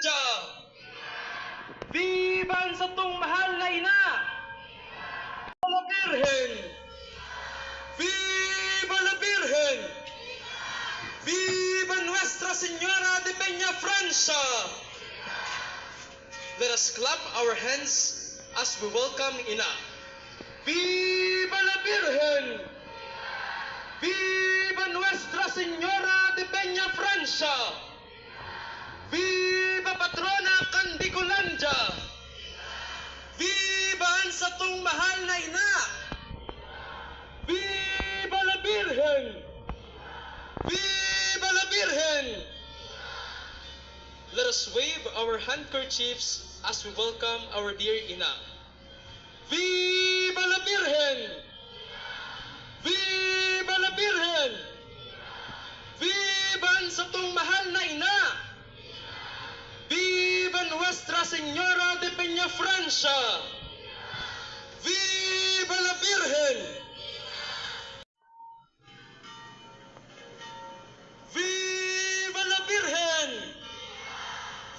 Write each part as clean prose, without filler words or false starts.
Bicolanja! Vivan sa tong mahal na ina! La Virgen! Viva la Virgen! Viva Nuestra Señora de Peña Francia! Let us clap our hands as we welcome Ina. Viva la Virgen! Viva Nuestra Señora de Peña Francia! Viva Patrona Candicolanja! Viva ang satong mahal na ina! Viva la Virgen! Viva la Virgen! Let us wave our handkerchiefs as we welcome our dear Ina. Viva la Virgen! Viva la Virgen! Viva ang satong mahal na ina! Viva Nuestra Señora de Peña Francia! Viva la Virgen! Viva la Virgen!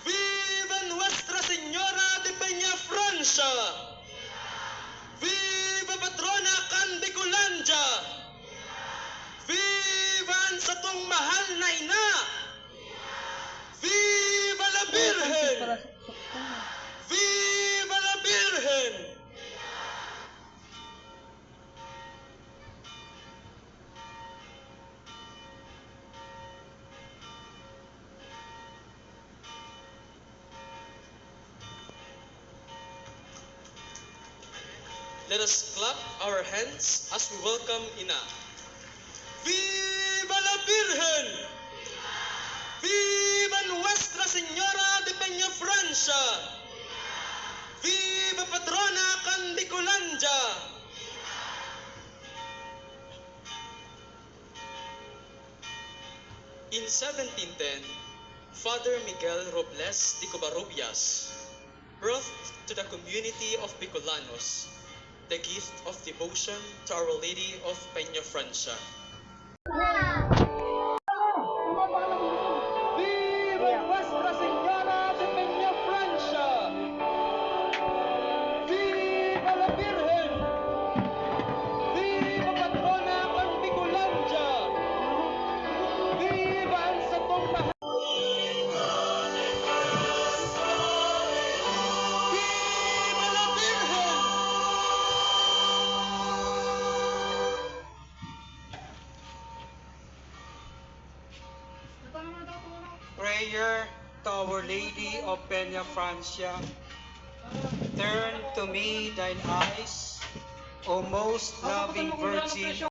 Viva Nuestra Señora de Peña Francia! Viva Patrona Candicolanja! Viva ang satong mahal na ina! Viva la Virgen! Viva la Virgen! Let us clap our hands as we welcome Ina. Viva la Virgen! Viva Nuestra Señora de Peña Francia! Viva Patrona Candicolanja! In 1710, Father Miguel Robles de Covarrubias brought to the community of Bicolanos the gift of devotion to Our Lady of Peña Francia. Viva Nuestra Señora de Peña Francia! Viva la Virgen! Viva Patrona Candicolanja! Viva ang satong mahal! Viva la Virgen! Prayer to Our Lady of Peña Francia. Turn to me thine eyes, O most loving Virgin